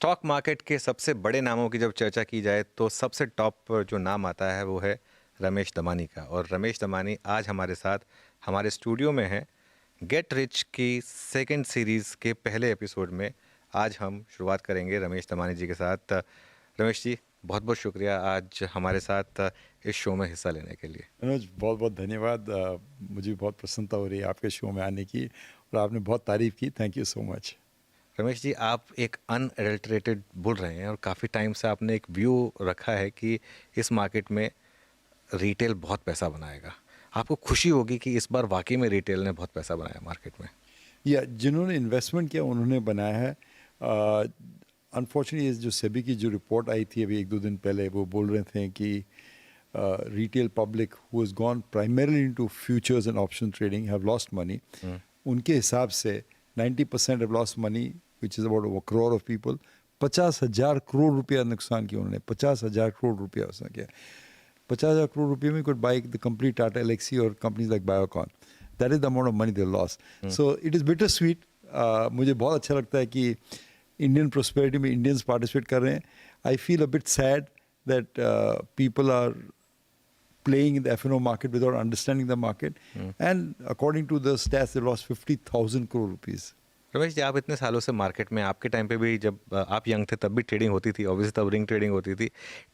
Stock market के सबसे बड़े नामों की जब चर्चा की जाए तो सबसे टॉप पर जो नाम आता है वो है रमेश दमानी का। और रमेश दमानी आज हमारे साथ हमारे स्टूडियो में हैं। गेट रिच की सेकंड सीरीज़ के पहले एपिसोड में आज हम शुरुआत करेंगे रमेश दमानी जी के साथ। रमेश जी, बहुत बहुत शुक्रिया आज हमारे साथ इस शो में हिस्सा लेने के लिए। मनोज, बहुत बहुत धन्यवाद। मुझे बहुत प्रसन्नता हो रही है आपके शो में आने की, और आपने बहुत तारीफ़ की। Thank you so much. Ramesh ji, आप एक अनएडल्टरेटेड बोल रहे हैं और काफ़ी टाइम से आपने एक व्यू रखा है कि इस मार्केट में रिटेल बहुत पैसा बनाएगा। आपको खुशी होगी कि इस बार वाकई में रिटेल ने बहुत पैसा बनाया मार्केट में। या जिन्होंने इन्वेस्टमेंट किया उन्होंने बनाया है। अनफॉर्चुनेटली जो सेबी की जो रिपोर्ट आई थी अभी एक दो दिन पहले, वो बोल रहे थे कि retail public who has gone primarily into futures and option trading have lost money. उनके हिसाब से 90% have lost money, which is about a crore of people. 50,000 crore रुपया नुकसान किया उन्होंने। 50,000 करोड़ रुपया उसने किया। 50,000 crore रुपये में could buy the complete Tata Elxsi or companies like Biocon. That is the amount of money they lost. So it is bittersweet. मुझे बहुत अच्छा लगता है कि इंडियन प्रोस्पेरिटी में इंडियंस पार्टिसिपेट कर रहे हैं. I feel a bit sad that people are playing in the F&O market without understanding the market. And according to the stats, they lost 50,000 crore rupees. Ramesh ji, आप इतने सालों से मार्केट में, आपके टाइम पे भी जब आप यंग थे तब भी ट्रेडिंग होती थी, ऑब्वियसली तब रिंग ट्रेडिंग होती थी।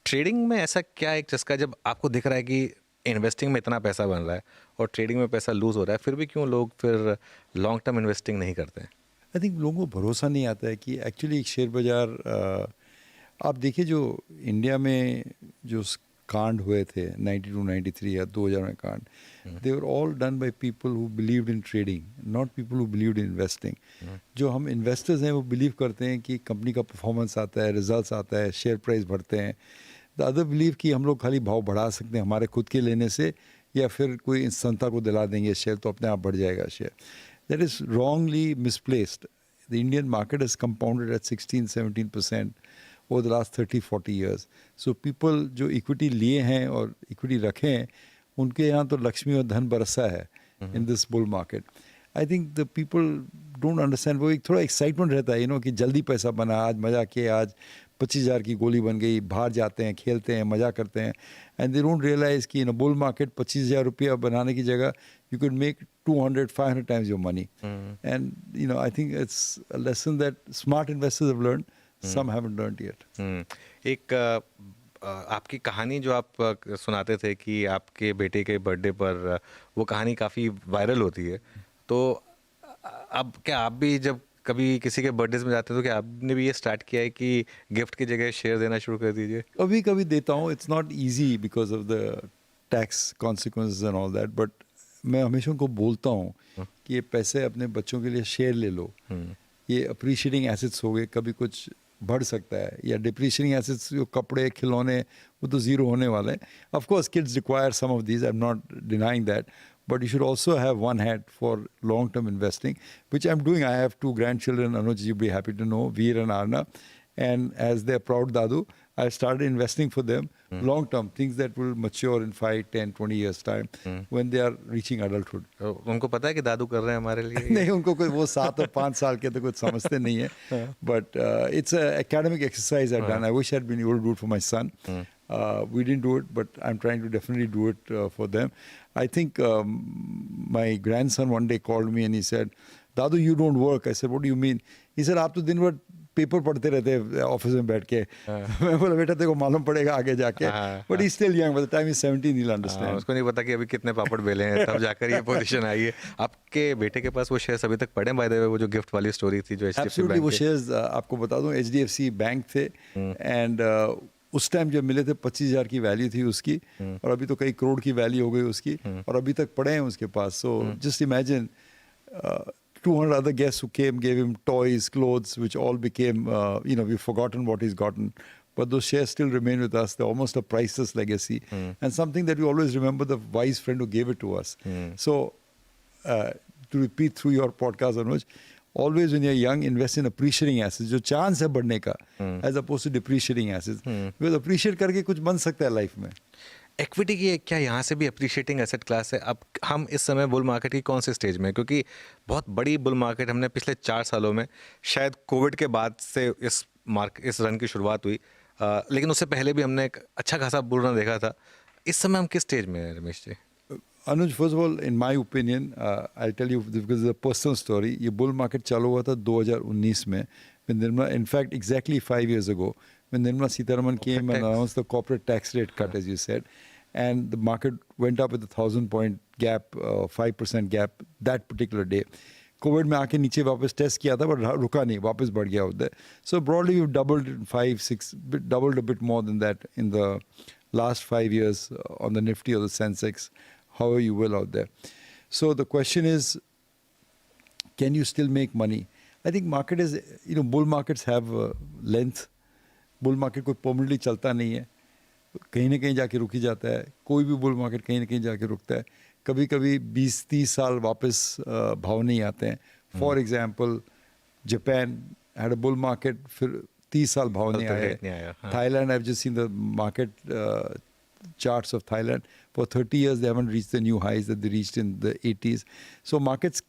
ट्रेडिंग में ऐसा क्या एक चस्का जब आपको दिख रहा है कि इन्वेस्टिंग में इतना पैसा बन रहा है और ट्रेडिंग में पैसा लूज हो रहा है, फिर भी क्यों लोग फिर लॉन्ग टर्म इन्वेस्टिंग नहीं करते हैं? आई थिंक लोगों को भरोसा नहीं आता है कि एक्चुअली एक शेयर बाज़ार, आप देखिए जो इंडिया में जो कांड हुए थे 92, 93 या 2000 में कांड, they were all done by people who believed in trading, not people who believed in investing. जो हम इन्वेस्टर्स हैं वो बिलीव करते हैं कि कंपनी का परफॉर्मेंस आता है, रिजल्ट्स आता है, शेयर प्राइस बढ़ते हैं। द अदर बिलीव कि हम लोग खाली भाव बढ़ा सकते हैं हमारे खुद के लेने से, या फिर कोई संस्था को दिला देंगे शेयर तो अपने आप बढ़ जाएगा share. That is wrongly misplaced. The Indian market is compounded at 16-17% over the last 30-40 years. So people जो इक्विटी लिए हैं और इक्विटी रखे हैं, उनके यहाँ तो लक्ष्मी और धन बरसा है in this bull market. I think the people don't understand. वो एक थोड़ा एक्साइटमेंट रहता है कि जल्दी पैसा बना, आज मजा किया, आज 25,000 की गोली बन गई, बाहर जाते हैं, खेलते हैं, मजा करते हैं, and they don't realize कि in a bull market 25,000 रुपया बनाने की जगह you could make 200-500 times your money. And I think it's a lesson that smart investors have learned. Some haven't learned yet. एक आपकी कहानी जो आप सुनाते थे कि आपके बेटे के बर्थडे पर वो कहानी काफ़ी वायरल होती है, तो अब क्या आप भी जब कभी किसी के बर्थडे में जाते हो तो क्या आपने भी ये स्टार्ट किया है कि गिफ्ट की जगह शेयर देना शुरू कर दीजिए? कभी कभी देता हूँ. It's not easy because of the tax consequences and all that, but मैं हमेशा उनको बोलता हूँ कि ये पैसे अपने बच्चों के लिए शेयर ले लो. ये अप्रिशिएटिंग एसेट्स हो गए, कभी कुछ बढ़ सकता है, या डिप्रिशिएटिंग एसेट्स जो कपड़े खिलौने वो तो ज़ीरो होने वाले हैं. Of course kids require some of these, I am not denying that, but you should also have one hat for long-term investing, which I'm doing. I have 2 grandchildren, Anuj, you'll be happy to know, Veer and Arna, and as their proud dadu, I started investing for them long-term, things that will mature in 5, 10, 20 years time when they are reaching adulthood. तो उनको पता है कि दादू कर रहे हैं हमारे लिए? नहीं, उनको कोई वो 7 और 5 साल के तो कुछ समझते नहीं है, but it's an academic exercise I've done. I wish I'd been able to do it for my son. We didn't do it, but I'm trying to definitely do it for them. I think my grandson one day called me and he said, "Dadu, you don't work." I said, "What do you mean?" He said, "आप तो दिन भर paper पढ़ते रहते हैं office में बैठ के." मैं बोला, बेटा तेरे को मालूम पड़ेगा आगे जाके. But he's still young. By the time he's 17, he'll understand. उसको नहीं पता कि अभी कितने पापड़ बेले हैं तब जाकर ये पोजीशन आई है. आपके बेटे के पास वो शेयर्स अभी तक पड़े हैं? बाय द वे, वो जो गिफ्ट वाली स्टोरी थी जो HDFC Absolutely, बैंक वो के. शेयर्स आपको बता दूं, HDFC बैंक थे, एंड उस टाइम जब मिले थे 25,000 की वैल्यू थी उसकी, और अभी तो कई करोड़ की वैल्यू हो गई उसकी, और अभी तक पड़े हैं उसके पास. So just imagine 200 other guests who came, gave him toys, clothes, which all became, we've forgotten what he's gotten. But those shares still remain with us. They're almost a priceless legacy. And something that we always remember, the wise friend who gave it to us. So, to repeat through your podcast, Anuj, always when you're young, invest in appreciating assets. जो chance है बढ़ने का, as opposed to depreciating assets. Because appreciate करके कुछ बन सकता है life में. इक्विटी की क्या यहाँ से भी अप्रिशिएटिंग एसेट क्लास है? अब हम इस समय बुल मार्केट की कौन से स्टेज में हैं? क्योंकि बहुत बड़ी बुल मार्केट हमने पिछले 4 सालों में, शायद कोविड के बाद से इस इस रन की शुरुआत हुई, लेकिन उससे पहले भी हमने एक अच्छा खासा बुल रन देखा था। इस समय हम किस स्टेज में हैं Ramesh ji? Anuj, first of all, in my opinion, I'll tell you because it's a personal story. ये bull market चालू हुआ था 2019 में, when Nirmala, in fact, exactly 5 years ago, when Nirmala Sitharaman came and announced the corporate tax rate cut, as you said, and the market went up with a 1,000-point gap, 5% gap that particular day. Covid में आके नीचे वापस test किया था पर रुका नहीं, वापस बढ़ गया उधर. So broadly we've doubled in 5-6, doubled a bit more than that in the last 5 years on the Nifty or the Sensex, however you will out there. So the question is, can you still make money? I think market is, bull markets have length. Bull market कोई permanently चलता नहीं है, कहीं ना कहीं जाके रुक ही जाता है. कोई भी bull market कहीं ना कहीं जाके रुकता है. कभी कभी 20-30 साल वापस भाव नहीं आते हैं. For example Japan had a bull market, फिर 30 साल भाव नहीं आया. Thailand, I have just seen the market charts of Thailand. For 30 years, they haven't reached the new highs that they reached in the 80s. So markets,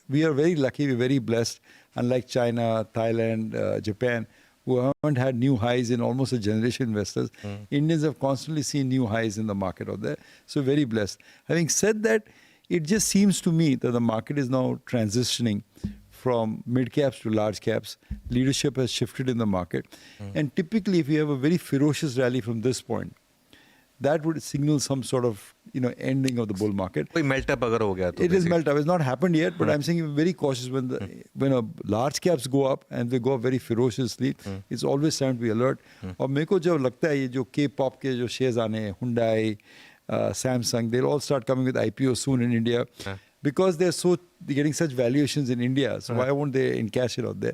we are very lucky, we're very blessed. Unlike China, Thailand, Japan, who haven't had new highs in almost a generation, investors. Indians have constantly seen new highs in the market out there. So very blessed. Having said that, it just seems to me that the market is now transitioning from mid caps to large caps. Leadership has shifted in the market. And typically, if you have a very ferocious rally from this point, that would signal some sort of ending of the bull market. कोई melt up अगर हो गया तो it is melt up. It's not happened yet, but I'm saying be very cautious when a large caps go up and they go up very ferociously. It's always time to be alert. और मेरे को जब लगता है ये जो K-pop के जो shares आने हैं, Hyundai, Samsung, they'll all start coming with IPO soon in India because they're getting such valuations in India. So why won't they encash it out there?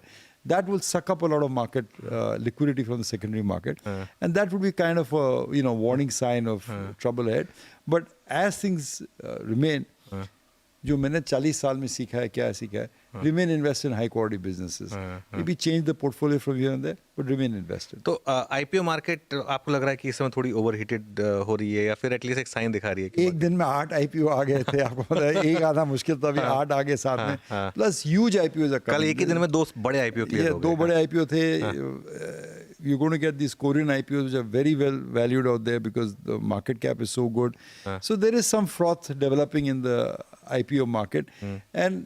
That will suck up a lot of market liquidity from the secondary market. And that would be kind of a warning sign of trouble ahead. But as things remain, जो मैंने 40 साल में सीखा है, क्या सीखा है, remain invested in high quality businesses. Maybe change the portfolio from here and there, but remain invested. तो IPO मार्केट आपको लग रहा है कि इस समय थोड़ी ओवरहीटेड हो रही है या फिर एटलीस्ट एक साइन दिखा रही है कि एक दिन में 8 IPO आ गए थे, आपको पता है, एक आधा मुश्किल था, अभी 8 आ गए साथ में, प्लस ह्यूज IPOs. कल एक ही दिन में 2 बड़े IPO क्लियर हो गए. 2 बड़े IPO थे. You're going to get these Korean IPOs which are very well valued out there because the market cap is so good. So there is some froth developing in the IPO market. And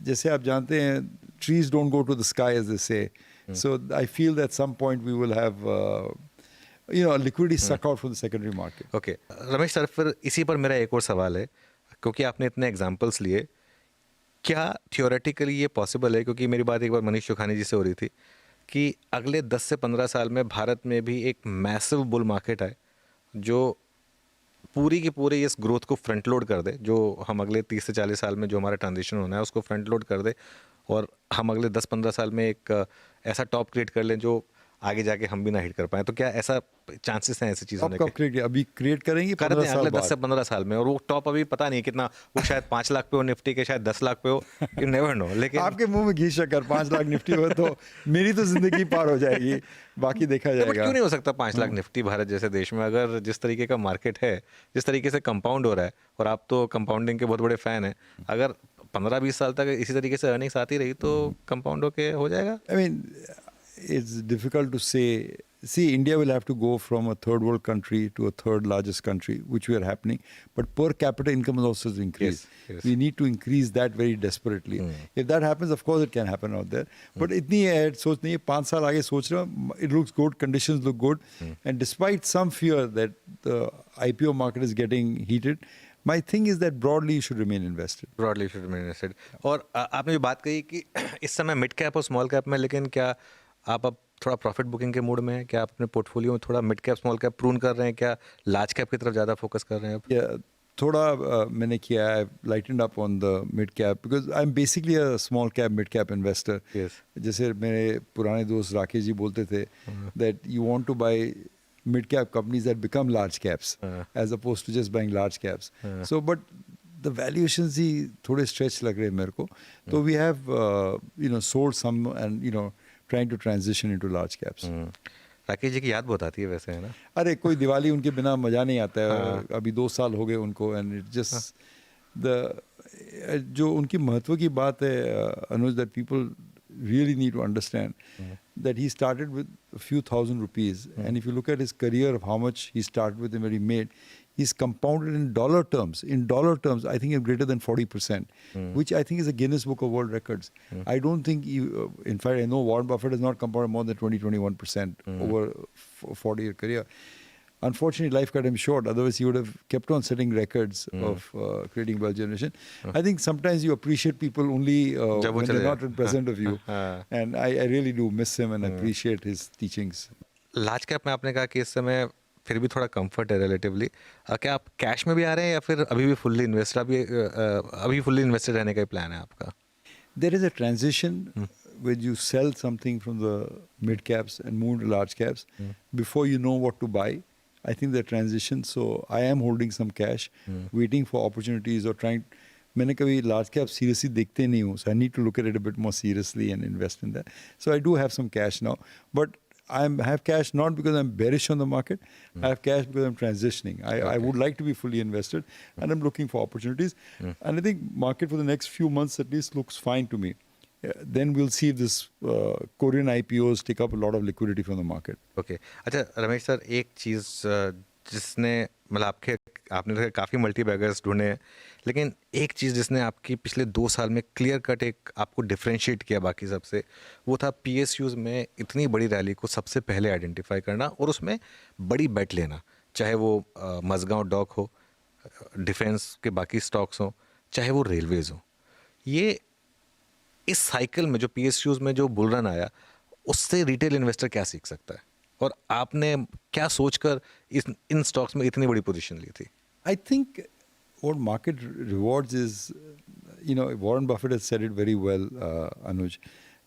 जैसे आप जानते हैं, trees don't go to the sky, as they say. So I feel that at some point we will have a liquidity suck out from the secondary market. Okay. Ramesh sir, फिर इसी पर मेरा एक और सवाल है, क्योंकि आपने इतने एग्जाम्पल्स लिए, क्या थियोरेटिकली ये पॉसिबल है, क्योंकि मेरी बात एक बार मनीष चौखानी जी से हो रही थी, कि अगले 10 से 15 साल में भारत में भी एक मैसिव बुल मार्केट आए जो पूरी की पूरी इस ग्रोथ को फ्रंट लोड कर दे, जो हम अगले 30 से 40 साल में जो हमारा ट्रांजिशन होना है उसको फ्रंट लोड कर दे, और हम अगले 10-15 साल में एक ऐसा टॉप क्रिएट कर लें जो आगे जाके हम भी ना हिट कर पाए? तो क्या ऐसा चांसेस हैं ऐसी चीज़ों के? अभी क्रिएट करेंगे कर दें अगले 10 से 15 साल में, और वो टॉप अभी पता नहीं कितना, वो शायद 5 लाख पे हो निफ्टी के, शायद 10 लाख पे हो, यू नेवर नो. लेकिन आपके मुंह में घी शक्कर, 5 लाख निफ्टी हो तो मेरी तो जिंदगी पार हो जाएगी, बाकी देखा जाएगा. क्यों नहीं हो सकता 5 लाख निफ्टी भारत जैसे देश में, अगर जिस तरीके का मार्केट है, जिस तरीके से कंपाउंड हो रहा है, और आप तो कंपाउंडिंग के बहुत बड़े फैन हैं, अगर 15-20 साल तक इसी तरीके से अर्निंग्स आती रही तो कंपाउंड होके हो जाएगा? I mean, it's difficult to say. See, India will have to go from a third world country to a third largest country, which we are happening. But per capita income is also to increase. Yes. We need to increase that very desperately. If that happens, of course, it can happen out there. But इतनी है सोच नहीं है, 5 साल आगे सोच रहा हूँ, it looks good, conditions look good. And despite some fear that the IPO market is getting heated, my thing is that broadly you should remain invested. Broadly you should remain invested. और आपने जो बात कही कि इस समय mid cap और small cap में, लेकिन क्या आप अब थोड़ा प्रॉफिट बुकिंग के मूड में हैं? क्या आप अपने पोर्टफोलियो में थोड़ा mid cap small cap prune कर रहे हैं? क्या लार्ज कैप की तरफ ज़्यादा फोकस कर रहे हैं? Yeah, थोड़ा मैंने किया है, lightened up on the mid cap because I'm basically a small cap mid cap investor. Yes. जैसे मेरे पुराने दोस्त राकेश जी बोलते थे that you want to buy mid cap companies that become large caps as opposed to just buying large caps. So but the valuations ही थोड़े stretch लग रहे हैं मेरे को. So we have sold some and trying to transition into large caps. Rakesh ji की याद बहुत आती है वैसे, है ना? अरे कोई दिवाली उनके बिना मज़ा नहीं आता है. अभी 2 साल हो गए उनको and it just जो उनकी महत्व की बात है अनुज, that people really need to understand that he started with a few thousand rupees. And if you look at his career of how much he started with and what he made, he's compounded in dollar terms. In dollar terms, I think it's greater than 40%, which I think is a Guinness Book of World Records. I don't think, in fact, I know Warren Buffett has not compounded more than 21% over a 40-year career. Unfortunately, life cut him short. Otherwise, he would have kept on setting records of creating wealth generation. I think sometimes you appreciate people only when they're not in present of you. And I really do miss him and appreciate his teachings. Large cap में आपने कहा कि इस समय फिर भी थोड़ा comfort है रिलेटिवली. क्या आप कैश में भी आ रहे हैं या फिर अभी भी फुल्ली इन्वेस्टेड, अभी फुल्ली इन्वेस्टेड रहने का ही प्लान है आपका? There is a transition when you sell something from the mid caps and move to large caps before you know what to buy. I think the transition, so I am holding some cash, waiting for opportunities or trying. मैंने कभी large cap seriously देखते नहीं हूँ, so I need to look at it a bit more seriously and invest in that. So I do have some cash now, but I have cash not because I'm bearish on the market. I have cash because I'm transitioning. I would like to be fully invested, and I'm looking for opportunities. And I think market for the next few months at least looks fine to me. Then we'll see if this Korean IPOs take up a lot of liquidity from the market. Okay. अच्छा Ramesh sir, एक चीज़ जिसने मतलब आपने काफ़ी multi beggars ढूंढे हैं, लेकिन एक चीज़ जिसने आपकी पिछले 2 साल में क्लियर कट एक आपको डिफरेंशिएट किया बाकी सबसे, वो था PSUs में इतनी बड़ी रैली को सबसे पहले आइडेंटिफाई करना और उसमें बड़ी बेट लेना, चाहे वो मज़गांव डॉक हो, डिफेंस के बाकी स्टॉक्स हों, चाहे वो रेलवेज़ हो. ये इस साइकिल में जो PSUs में जो बुल रन आया, उससे रिटेल इन्वेस्टर क्या सीख सकता है और आपने क्या सोचकर इन स्टॉक्स में इतनी बड़ी पोजीशन ली थी? I think what market rewards is, Warren Buffett has said it very well, Anuj,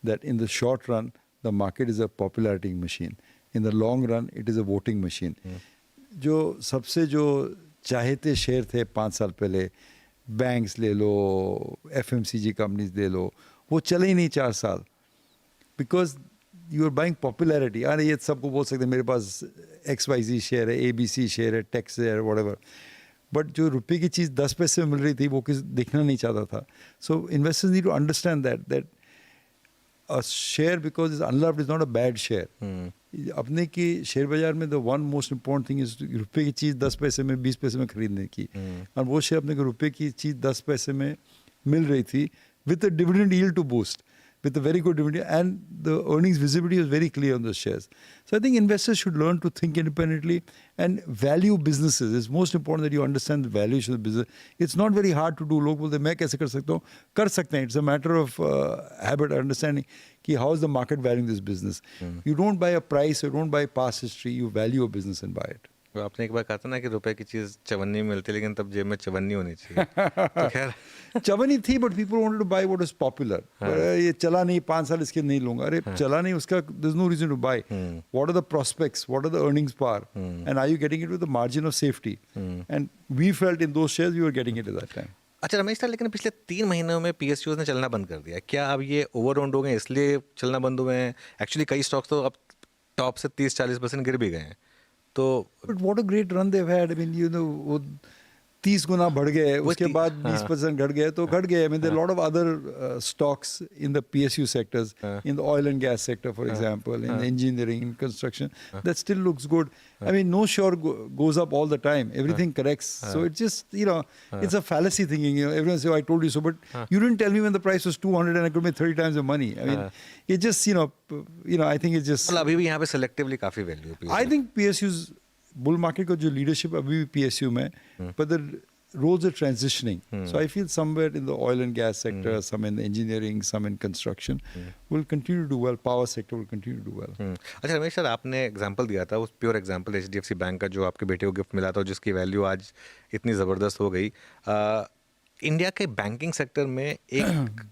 that in the short run, the market is a popularity machine. In the long run, it is a voting machine. जो सबसे जो चाहते share थे 5 साल पहले, banks ले लो, FMCG companies ले लो, वो चले ही नहीं 4 साल. Because you are buying popularity. अरे ये सबको बोल सकते हैं मेरे पास XYZ शेयर है, ABC शेयर है, टेक्स है, whatever. बट जो रुपये की चीज़ 10 पैसे में मिल रही थी वो किस देखना नहीं चाहता था. So investors need to understand that a share because is unloved is not a bad share. अपने की शेयर बाजार में the one most important thing is रुपये की चीज़ 10 पैसे में 20 पैसे में खरीदने की. और वो शेयर अपने को रुपये की चीज़ 10 पैसे में मिल रही थी with a dividend yield to boost, with a very good dividend, and the earnings visibility was very clear on those shares. So I think investors should learn to think independently and value businesses. It's most important that you understand the valuation of the business. It's not very hard to do. लोग बोलते हैं मैं कैसे कर सकता हूँ, कर सकते हैं. It's a matter of habit, understanding कि how is the market valuing this business. You don't buy a price, you don't buy past history, you value a business and buy it. तो आपने एक बार कहा था ना कि रुपए की चीज़ चवन्नी में मिलती है, लेकिन तब जेब में चवन्नी होनी चाहिए. तो खैर चवन्नी थी, but people wanted to buy what is popular. ये चला नहीं, 5 साल इसके नहीं लूंगा. अरे चला नहीं, उसका there is no reason to buy. What are the prospects, what are the earnings power, and are you getting it with the margin of safety. And we felt in those shares we were getting it at that time. अच्छा Ramesh sir, लेकिन पिछले 3 महीनों में PSUs ने चलना बंद कर दिया. क्या अब ये ओवर ओन्ड हो गए इसलिए चलना बंद हुए हैं? एक्चुअली कई स्टॉक्स तो अब टॉप से 30-40% गिर भी गए हैं. तो but what a great run they've had. I mean वो 30 गुना बढ़ गए, उसके बाद 20% घट गए तो घट गए. I mean there lot of other stocks in the PSU sectors, in the oil and gas sector for example, in engineering, in construction, that still looks good. I mean, no share goes up all the time. Everything corrects. So it's just, it's a fallacy thinking. Everyone says, oh, I told you so. But you didn't tell me when the price was 200 and I could make 30 times the money. I mean, it just, I think it's just... मतलब अभी भी यहाँ पे selectively काफ़ी value है. I think PSU's bull market का जो leadership अभी भी PSU में, but the roles are transitioning. So I feel somewhere in the oil and gas sector, some in the engineering, some in construction, will continue to do well. Power sector will continue to do well. अच्छा Ramesh sir, आपने example दिया था, उस pure example HDFC bank का जो आपके बेटे को गिफ्ट मिला था, जिसकी वैल्यू आज इतनी ज़बरदस्त हो गई. इंडिया के बैंकिंग सेक्टर में एक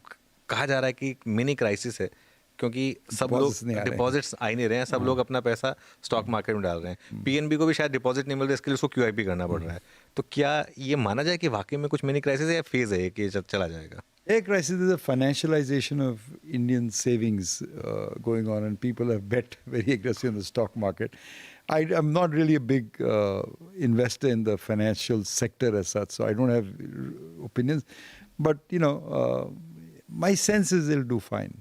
कहा जा रहा है कि मिनी क्राइसिस है, क्योंकि सब लोग डिपॉजिट्स आ ही नहीं रहे हैं. सब लोग अपना पैसा स्टॉक मार्केट में डाल रहे हैं. PNB को भी शायद डिपॉजिट नहीं मिल रहा है, इसके लिए उसको QIP करना पड़ रहा है. तो क्या ये माना जाए कि वाकई में कुछ मिनी क्राइसिस है या फेज है कि चला जाएगा? A crisis is a financialization of Indian savings going on, and people have bet very aggressively on the stock market. I'm not really a big investor in the financial sector as such, so I don't have opinions. But, my sense is they'll do fine.